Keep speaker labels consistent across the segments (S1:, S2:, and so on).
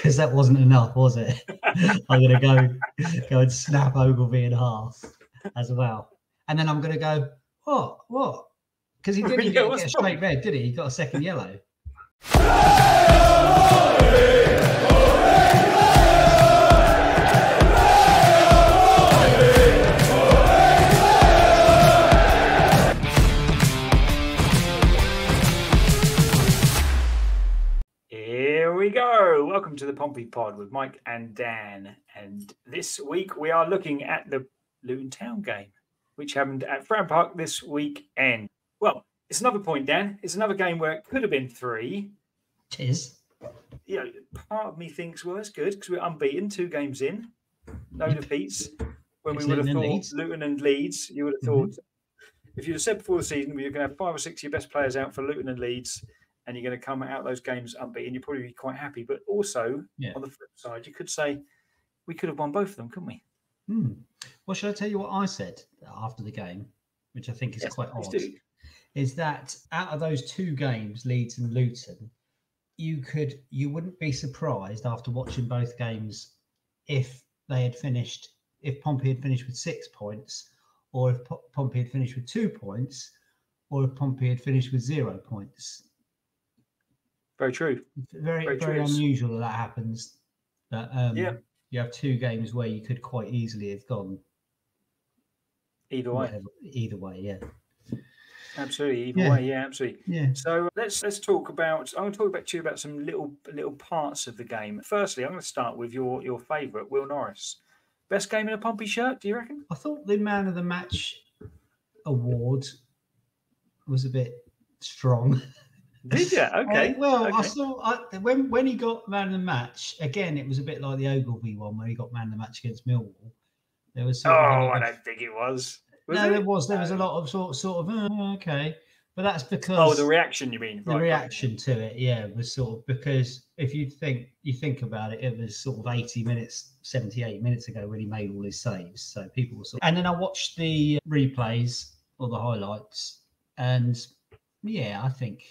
S1: because that wasn't enough, was it? I'm going to go and snap Ogilvy in half as well. And then I'm going to go, what? Because he didn't get a straight red, did he? He got a second yellow.
S2: Here we go. Welcome to the Pompey Pod with Mike and Dan. And this week we are looking at the Luton Town game, which happened at Fratton Park this weekend. Well, it's another point, Dan. It's another game where it could have been 3.
S1: It is.
S2: You know, part of me thinks, well, that's good because we're unbeaten, 2 games in, no defeats. When we would have thought Luton and Leeds, you would have thought, if you'd have said before the season, you're going to have 5 or 6 of your best players out for Luton and Leeds, and you're going to come out those games unbeaten, you'd probably be quite happy. But also, on the flip side, you could say we could have won both of them, couldn't we?
S1: Well, shall I tell you what I said after the game, which I think is quite odd, is that out of those 2 games, Leeds and Luton, you wouldn't be surprised after watching both games if Pompey had finished with 6 points, or if Pompey had finished with 2 points, or if Pompey had finished with 0 points.
S2: Very true.
S1: Very unusual that happens. But you have 2 games where you could quite easily have gone
S2: either way.
S1: Either way, yeah.
S2: Absolutely. Either way, yeah, absolutely.
S1: Yeah.
S2: So let's talk about. I'm going to talk to you about some little parts of the game. Firstly, I'm going to start with your favourite, Will Norris. Best game in a Pompey shirt, do you reckon?
S1: I thought the Man of the Match award was a bit strong.
S2: Did you? Okay.
S1: I saw when he got Man of the Match again. It was a bit like the Ogilvy one where he got Man of the Match against Millwall. There was.
S2: I don't think it was.
S1: There was a lot of sort of okay, but that's because
S2: the reaction you mean
S1: the reaction to it, was sort of because if you think about it, it was sort of 78 minutes ago when he made all his saves. So people were and then I watched the replays or the highlights, and I think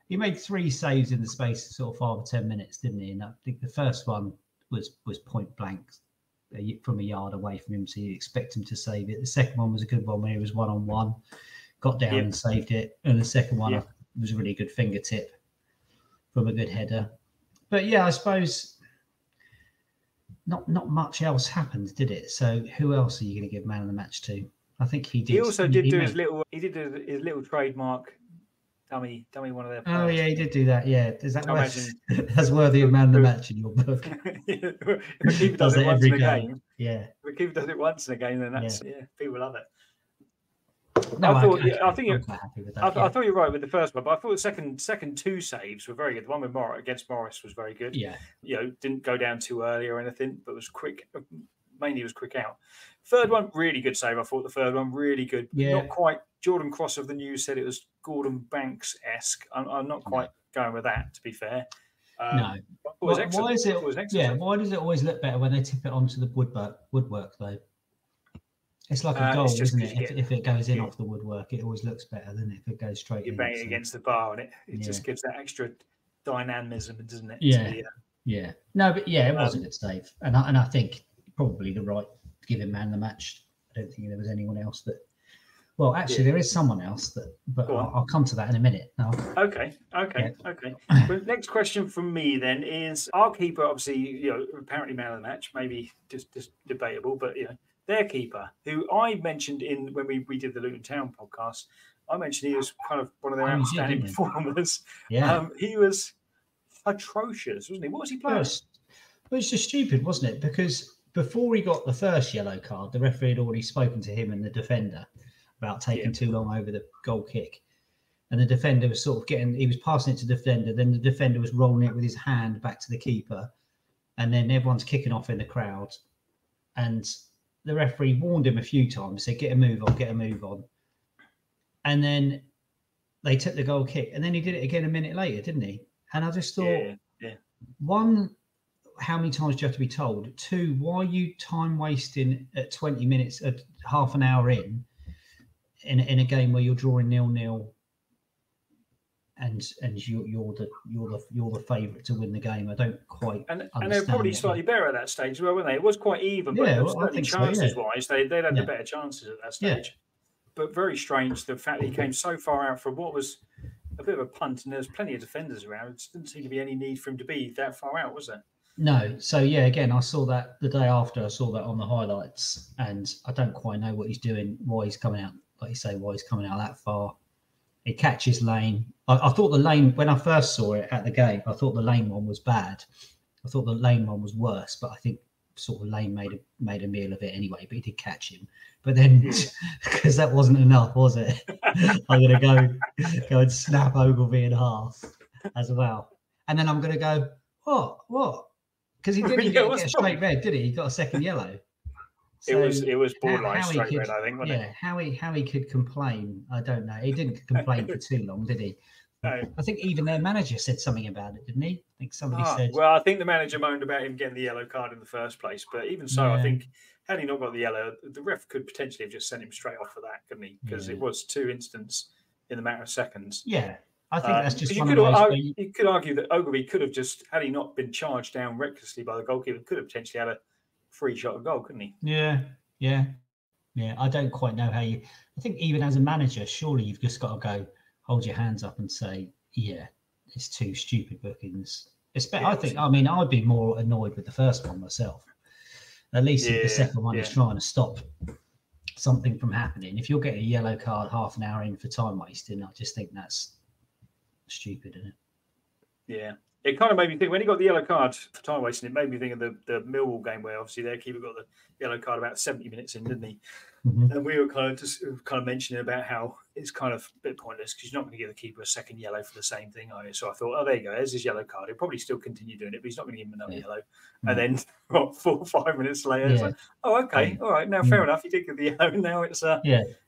S1: he made 3 saves in the space of sort of 5 or 10 minutes, didn't he? And I think the first one was point blank from a yard away from him, so you expect him to save it. The second one was a good one when he was 1-on-1, got down and saved it. And the second one was a really good fingertip from a good header. But I suppose not much else happened, did it? So who else are you going to give Man of the Match to? I think he did.
S2: He also did his little trademark dummy one of their players.
S1: Oh yeah, he did do that. Yeah, is that that's worthy of Man of the Match in your book?
S2: If a keeper does it once in a game,
S1: if
S2: a keeper does it once in a game, then that's people love it.
S1: No,
S2: I thought
S1: I
S2: thought you're right with the first one, but I thought the second 2 saves were very good. The one with against Morris was very good.
S1: Yeah,
S2: didn't go down too early or anything, but was quick. Mainly was quick out. Third one, really good save. I thought the third one really good.
S1: Yeah.
S2: Not quite. Jordan Cross of the News said it was Gordon Banks-esque. I'm not quite going with that, to be fair.
S1: No. Why does it always look better when they tip it onto the woodwork though? It's like a goal, isn't it? If it goes in off the woodwork, it always looks better than if it goes straight in.
S2: You bang it against the bar and it just gives that extra dynamism, doesn't it?
S1: Yeah. No, but it was a good save. And I think probably the right to give him Man of the Match. I don't think there was anyone else that. Well, actually, there is someone else but I'll come to that in a minute. No.
S2: Okay. Well, next question from me then is our keeper. Obviously, apparently Man of the Match, maybe just debatable, but their keeper, who I mentioned when we did the Luton Town podcast, I mentioned he was kind of one of their outstanding performers.
S1: Yeah,
S2: he was atrocious, wasn't he? What was he playing?
S1: It was just stupid, wasn't it? Because before he got the first yellow card, the referee had already spoken to him and the defender about taking too long over the goal kick. And the defender was sort of he was passing it to the defender. Then the defender was rolling it with his hand back to the keeper. And then everyone's kicking off in the crowd. And the referee warned him a few times, said, get a move on. And then they took the goal kick. And then he did it again a minute later, didn't he? And I just thought, one, how many times do you have to be told? 2, why are you time wasting at 20 minutes, at half an hour in a game where you're drawing 0-0 and you're the favourite to win the game. I don't quite
S2: and they're probably slightly better at that stage as well, weren't they? It was quite even, but certainly chances-wise, they'd had the better chances at that stage.
S1: Yeah.
S2: But very strange the fact that he came so far out from what was a bit of a punt, and there's plenty of defenders around. It didn't seem to be any need for him to be that far out, was there?
S1: No. So again, I saw that the day after. I saw that on the highlights, and I don't quite know what he's doing. Why he's coming out, like you say, why he's coming out that far. He catches lane. I thought the lane, when I first saw it at the game, I thought the lane one was bad. I thought the lane one was worse, but I think sort of Lane made a meal of it anyway. But he did catch him. But then, because that wasn't enough, was it? I'm going to go and snap Ogilvy in half as well. And then I'm going to go, what? Because he didn't get a straight red, did he? He got a second yellow. So
S2: it was borderline straight red, I think, wasn't it?
S1: How he could complain, I don't know. He didn't complain for too long, did he? No. I think even their manager said something about it, didn't he? I think somebody said.
S2: Well, I think the manager moaned about him getting the yellow card in the first place. But even so, I think had he not got the yellow, the ref could potentially have just sent him straight off for that, couldn't he? Because it was 2 incidents in a matter of seconds.
S1: Yeah. I think that's just one
S2: of those. You could argue that Ogilvy could have just, had he not been charged down recklessly by the goalkeeper, could have potentially had a free shot at goal, couldn't he?
S1: Yeah. I don't quite know how you. I think even as a manager, surely you've just got to go, hold your hands up and say, yeah, it's 2 stupid bookings. I'd be more annoyed with the first one myself. At least if the second one is trying to stop something from happening. If you're getting a yellow card half an hour in for time wasting, I just think that's stupid, isn't it?
S2: Yeah. It kind of made me think, when he got the yellow card for time wasting, it made me think of the Millwall game where obviously their keeper got the yellow card about 70 minutes in, didn't he? Mm-hmm. And we were kind of mentioning about how it's kind of a bit pointless because you're not going to give the keeper a second yellow for the same thing, are you? So I thought, there you go, there's his yellow card. He'll probably still continue doing it, but he's not going to give him another yellow. Mm-hmm. And then 4 or 5 minutes later, it's like, okay, all right, now fair enough, he did get the yellow. Now it's At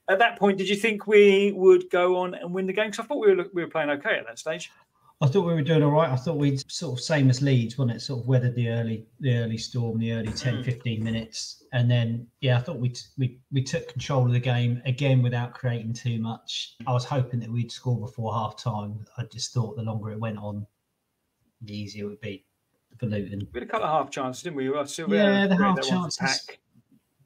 S2: that point, did you think we would go on and win the game? Because I thought we were playing okay at that stage.
S1: I thought we were doing all right. I thought we'd sort of same as Leeds, wasn't it? Sort of weathered the early storm, the early 10, 15 minutes. And then, I thought we took control of the game again without creating too much. I was hoping that we'd score before half time. I just thought the longer it went on, the easier it would be for Luton.
S2: We had a couple of half chances, didn't we?
S1: The half chances.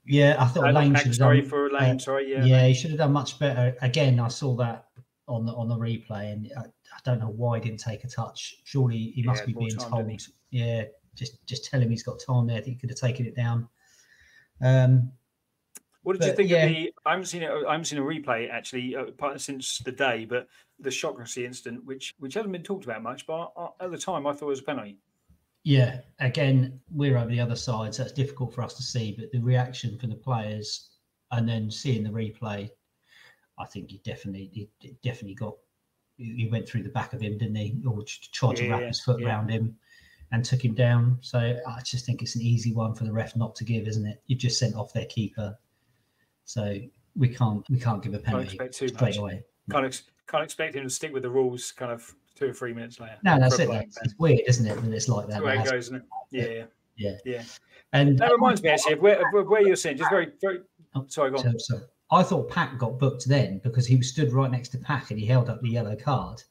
S1: Yeah, I thought Lane should have done. He should have done much better. Again, I saw that on the replay, and I don't know why he didn't take a touch. Surely he must be being told. Yeah, just tell him he's got time there. I think he could have taken it down.
S2: What did you think of the? I haven't seen a replay actually since the day, but the Shocknessy incident, which hasn't been talked about much, but at the time I thought it was a penalty.
S1: Yeah, again, we're over the other side, so it's difficult for us to see. But the reaction from the players, and then seeing the replay, I think he definitely got. He went through the back of him, didn't he? Or tried to wrap his foot around him and took him down. So I just think it's an easy one for the ref not to give, isn't it? You've just sent off their keeper, so we can't give a penalty straight away.
S2: Can't expect him to stick with the rules. Kind of 2 or 3 minutes later.
S1: No, that's it. It's weird, isn't it? That it's like that.
S2: That's the way it goes, isn't it? Yeah.
S1: And
S2: that reminds me actually of where you're saying. Just very. Sorry, go on.
S1: So, I thought Pack got booked then because he was stood right next to Pack and he held up the yellow card.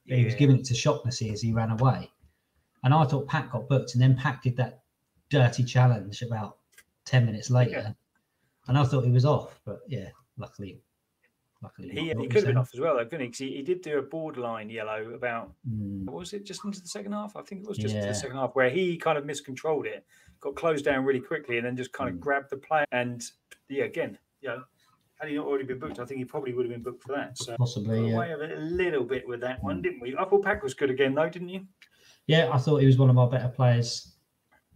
S1: But he was giving it to Shocknessy as he ran away. And I thought Pack got booked, and then Pack did that dirty challenge about 10 minutes later. Yeah. And I thought he was off, but luckily
S2: he could have been off as well, though, couldn't he? Because he did do a borderline yellow about, what was it, just into the second half? I think it was just into the second half, where he kind of miscontrolled it, got closed down really quickly, and then just kind of grabbed the player. And again, had he not already been booked, I think he probably would have been booked for that. So
S1: possibly,
S2: away of it a little bit with that one, didn't we? I thought Pack was good again, though, didn't you?
S1: Yeah, I thought he was one of our better players.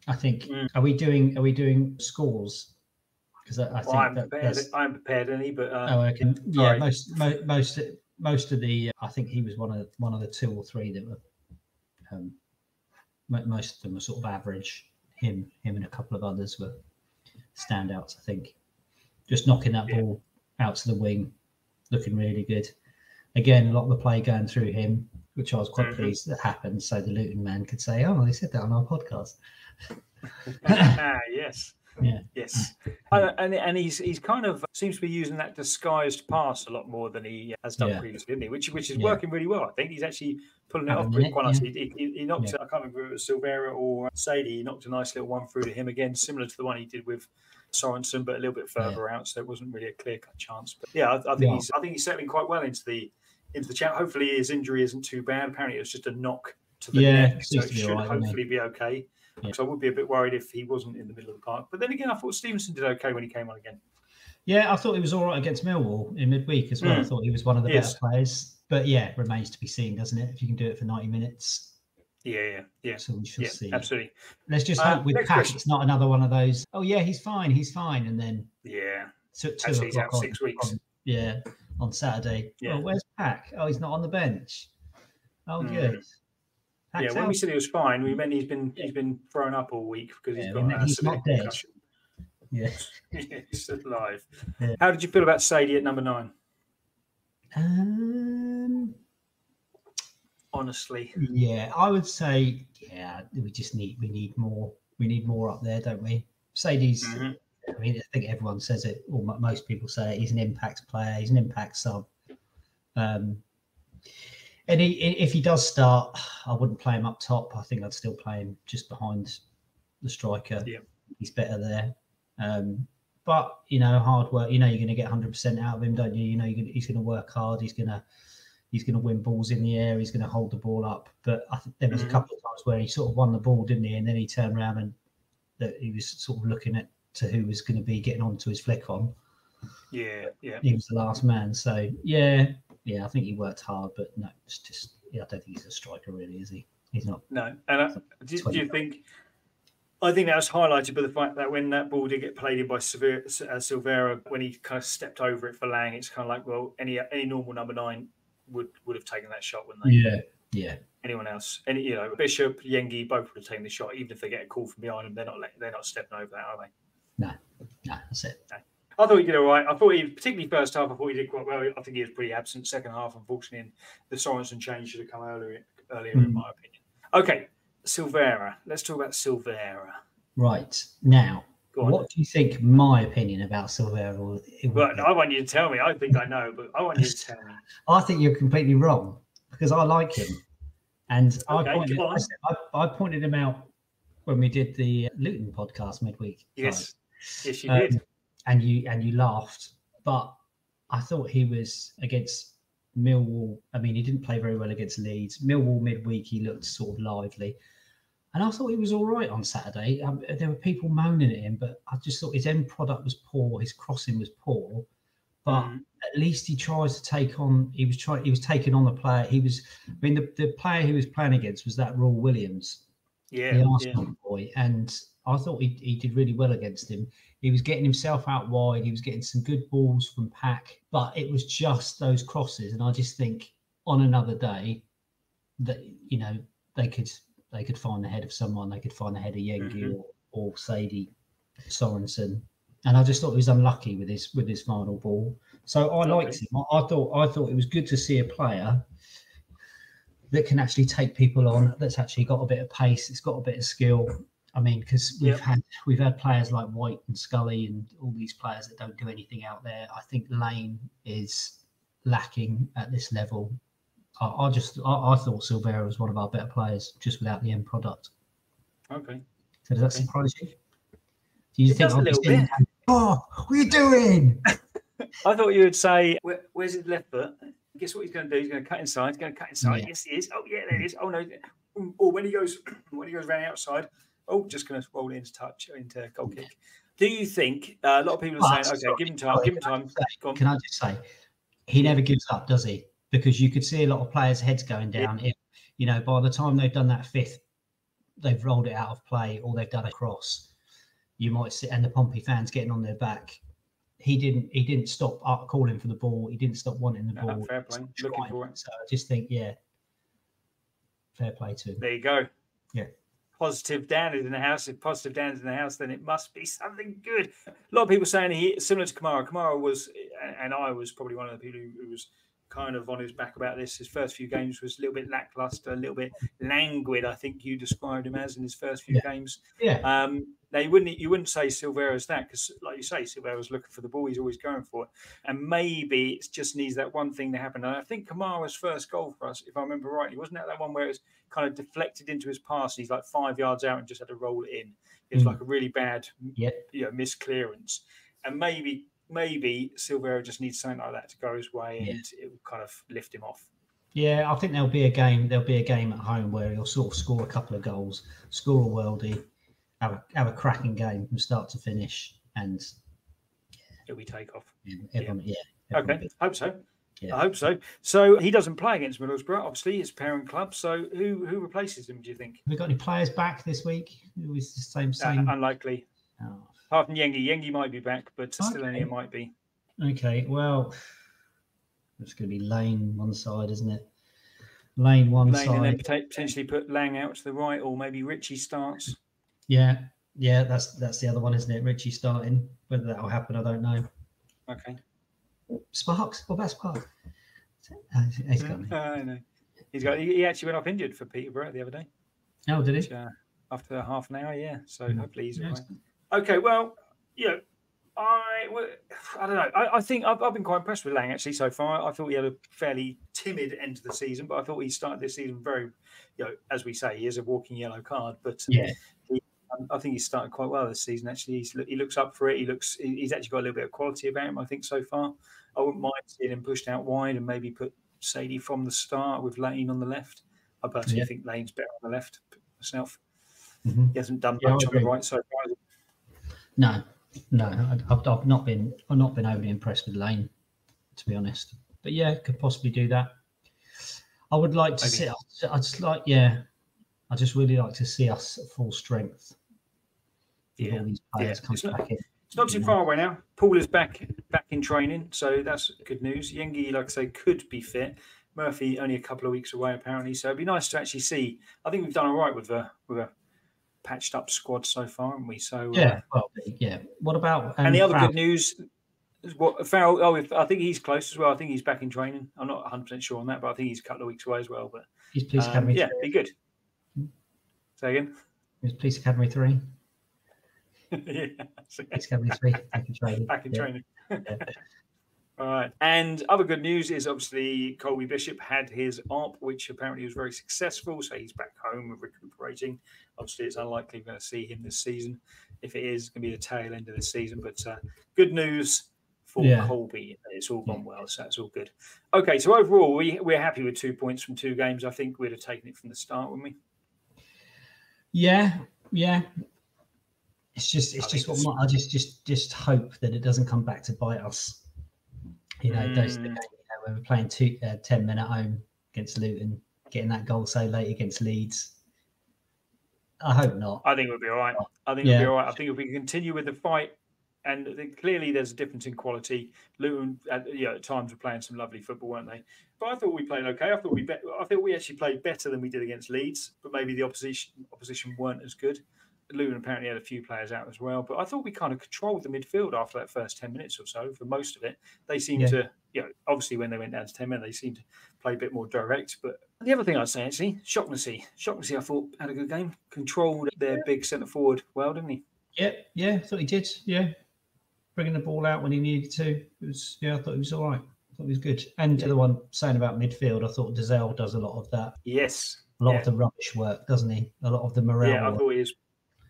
S1: I think. Are we doing scores? Because I think
S2: I'm prepared, any, but
S1: okay. Yeah, most of the. I think he was one of the 2 or 3 that were. Most of them were sort of average. Him, and a couple of others were standouts. I think. Just knocking that ball out to the wing, looking really good. Again, a lot of the play going through him. which I was quite pleased that happened, so the Luton man could say, "Oh, they said that on our podcast."
S2: Yes.
S1: Yeah.
S2: Yes. And he's kind of seems to be using that disguised pass a lot more than he has done previously, didn't he? Which is working really well. I think he's actually pulling it off quite nicely. He knocked, I can't remember if it was Silvera or Sadie, he knocked a nice little one through to him again, similar to the one he did with Sorensen, but a little bit further out, so it wasn't really a clear-cut chance. But yeah, I think he's settling quite well into the chat. Hopefully his injury isn't too bad. Apparently it was just a knock to the neck, so it should hopefully be okay. So I would be a bit worried if he wasn't in the middle of the park. But then again, I thought Stevenson did okay when he came on again.
S1: Yeah, I thought he was all right against Millwall in midweek as well. I thought he was one of the better players. But yeah, it remains to be seen, doesn't it? If you can do it for 90 minutes.
S2: Yeah.
S1: So we shall see.
S2: Absolutely.
S1: Let's just hope with Pack it's not another one of those, oh yeah, he's fine. And then 2
S2: o'clock he's out 6 weeks.
S1: On Saturday. Yeah. Oh, where's Pack? Oh, he's not on the bench. Oh, good.
S2: Pack's when we said he was fine, we meant he's been thrown up all week because he's got a severe concussion. Yeah. He's alive. Yeah. How did you feel about Sadie at number 9? Honestly.
S1: Yeah, I would say, we need more. We need more up there, don't we? Sadie's, I mean, I think everyone says it, or most people say it, he's an impact player, he's an impact sub. And if he does start, I wouldn't play him up top. I think I'd still play him just behind the striker. Yeah. He's better there. But, hard work. You're going to get 100% out of him, don't you? He's going to work hard. He's going to win balls in the air. He's going to hold the ball up. But I think there was a couple of times where he sort of won the ball, didn't he? And then he turned around and he was sort of looking to who was going to be getting onto his flick on. Yeah. He was the last man. So, yeah, I think he worked hard, but no, it's just, I don't think he's a striker, really, is he? He's not.
S2: No. And do you think, I think that was highlighted by the fact that when that ball did get played in by Silvera, when he kind of stepped over it for Lang, it's kind of like, well, any normal number 9 would have taken that shot, wouldn't they? Yeah. Anyone else? Bishop, Yengi, both would have taken the shot, even if they get a call from behind them. They're not stepping over that, are they?
S1: No, that's it. No.
S2: I thought he did all right. I thought particularly first half, I thought he did quite well. I think he was pretty absent. Second half, unfortunately, and the Sorensen change should have come earlier in my opinion. Okay, Silvera. Let's talk about Silvera.
S1: Right. Now, what do you think my opinion about Silvera will
S2: Well, I want you to tell me. I think I know, but I want you to tell me.
S1: I think you're completely wrong because I like him. And I pointed him out when we did the Luton podcast midweek.
S2: Yes, yes, you did.
S1: And you laughed, but I thought he was against Millwall. I mean, he didn't play very well against Leeds. Millwall midweek, he looked sort of lively. And I thought he was all right on Saturday. There were people moaning at him, but I just thought his end product was poor. His crossing was poor. But at least he tries to take on. He was taking on the player. The player he was playing against was that Raw Williams, the Arsenal boy, and I thought he did really well against him. He was getting himself out wide. He was getting some good balls from Pack, but it was just those crosses. And I just think on another day that they could find the head of someone. They could find the head of Yengi or Sadie Sorensen. And I just thought he was unlucky with his final ball. So I liked him. I thought it was good to see a player that can actually take people on. That's actually got a bit of pace. It's got a bit of skill. I mean, because we've had players like White and Scully and all these players that don't do anything out there. I think Lane is lacking at this level. I thought Silvera was one of our better players just without the end product.
S2: Okay.
S1: So does that surprise you? Do you think
S2: a little bit?
S1: What are you doing?
S2: I thought you would say, where's his left foot? Guess what he's going to do? He's going to cut inside. Yeah. Yes, he is. Oh, yeah, there he is. Oh, no. Or when he goes round outside, just going to roll into goal kick. Do you think a lot of people are saying, okay, give him time.
S1: Can I just say, he never gives up, does he? Because you could see a lot of players' heads going down. If by the time they've done that fifth, they've rolled it out of play or they've done a cross. You might see, and the Pompey fans getting on their back. He didn't stop calling for the ball. He didn't stop wanting the ball.
S2: Fair play. Looking for it.
S1: So I just think, fair play to him.
S2: There you go.
S1: Yeah.
S2: Positive Dan is in the house. If positive Dan is in the house, then it must be something good. A lot of people saying he similar to Kamara. Kamara was, and I was probably one of the people who was kind of on his back about this. His first few games was a little bit lackluster, a little bit languid, I think you described him as in his first few games.
S1: Yeah.
S2: Now you wouldn't say Silvera's that, because like you say, Silvera's looking for the ball, he's always going for it. And maybe it just needs that one thing to happen. And I think Kamara's first goal for us, if I remember rightly, wasn't that one where it was kind of deflected into his pass? He's like 5 yards out and just had to roll it in. It was like a really bad misclearance. And maybe Silvera just needs something like that to go his way, and it will kind of lift him off. Yeah,
S1: I think there'll be a game at home where he'll sort of score a couple of goals, score a worldie, have a cracking game from start to finish, and
S2: it'll be take off.
S1: Okay,
S2: hope so. Yeah. I hope so. So he doesn't play against Middlesbrough, obviously, his parent club. So who replaces him, do you think?
S1: Have we got any players back this week? Who is the same?
S2: Unlikely. Oh. Apart from Yengi. Yengi might be back, but still only it might be.
S1: Okay, well, it's going to be Lane one side, isn't it? Lane side.
S2: And then potentially put Lang out to the right, or maybe Richie starts.
S1: Yeah, that's the other one, isn't it? Richie starting. Whether that will happen, I don't know.
S2: Okay.
S1: Sparks? What about Sparks? He's got
S2: no. He actually went off injured for Peterborough the other day.
S1: Oh, did he?
S2: After half an hour, yeah. So hopefully he's all right. Okay, well, I don't know. I think I've been quite impressed with Lang actually so far. I thought he had a fairly timid end to the season, but I thought he started this season very, as we say, he is a walking yellow card. But I think he started quite well this season. Actually, he looks up for it. He's actually got a little bit of quality about him, I think, so far. I wouldn't mind seeing him pushed out wide and maybe put Sadie from the start with Lane on the left. I personally think Lane's better on the left myself. Mm-hmm. He hasn't done much on the right so far.
S1: No, I've not been overly impressed with Lane, to be honest. But could possibly do that. I would like to see. I just really like to see us at full strength. All these players come back in.
S2: It's not too far away now. Paul is back in training, so that's good news. Yengi, like I say, could be fit. Murphy only a couple of weeks away apparently, so it'd be nice to actually see. I think we've done all right with a patched up squad so far, haven't we? So
S1: What about
S2: and the other good news is what Farrell? Oh, I think he's close as well. I think he's back in training. I'm not 100% sure on that, but I think he's a couple of weeks away as well. But
S1: he's Police Academy.
S2: Yeah, be good. Say again.
S1: He's Police Academy 3.
S2: Yeah,
S1: Police Academy 3.
S2: Back in training. All right. And other good news is obviously Colby Bishop had his op, which apparently was very successful. So he's back home and recuperating. Obviously, it's unlikely we're going to see him this season. If it is, it's going to be the tail end of the season. But good news for Colby. It's all gone well, so that's all good. Okay, so overall, we're happy with 2 points from 2 games. I think we'd have taken it from the start, wouldn't we?
S1: Yeah. It's just I just hope that it doesn't come back to bite us. Those the game, when we're playing 10 men at home against Luton, getting that goal so late against Leeds. I hope not.
S2: I think we'll be all right. I think if we continue with the fight, and clearly there's a difference in quality. Luton, at times were playing some lovely football, weren't they? But I thought we played okay. I thought we actually played better than we did against Leeds, but maybe the opposition weren't as good. Luton apparently had a few players out as well, but I thought we kind of controlled the midfield after that first 10 minutes or so. For most of it, they seemed to, obviously when they went down to 10 men, they seemed to play a bit more direct. But the other thing I'd say, actually, Shocknessy, I thought had a good game. Controlled their big centre forward well, didn't he?
S1: Yeah, I thought he did. Yeah, bringing the ball out when he needed to. It was, I thought he was all right. I thought he was good. And the other one saying about midfield, I thought Dazelle does a lot of that.
S2: Yes,
S1: a lot of the rubbish work, doesn't he? A lot of the morale.
S2: Yeah, I thought he is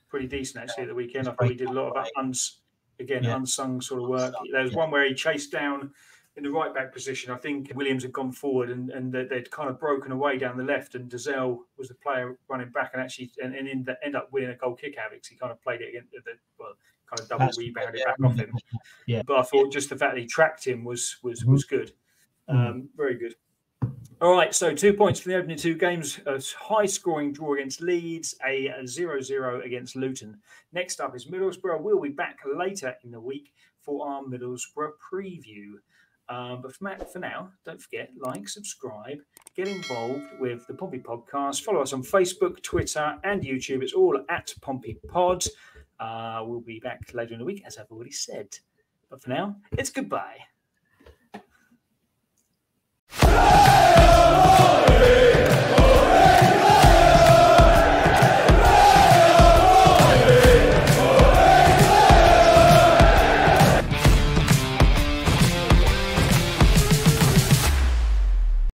S2: pretty decent actually at the weekend. I thought he did a lot of unsung sort of work. There was one where he chased down in the right back position. I think Williams had gone forward and they'd kind of broken away down the left, and Dazelle was the player running back and actually end up winning a goal kick out because he kind of played it against kind of double rebounded back off him. Yeah. But I thought just the fact that he tracked him was good. Very good. All right, so 2 points for the opening 2 games. A high-scoring draw against Leeds, a 0-0 against Luton. Next up is Middlesbrough. We'll be back later in the week for our Middlesbrough preview. But for now, don't forget, like, subscribe, get involved with the Pompey Podcast. Follow us on Facebook, Twitter, and YouTube. It's all at Pompey Pod. We'll be back later in the week, as I've already said. But for now, it's goodbye.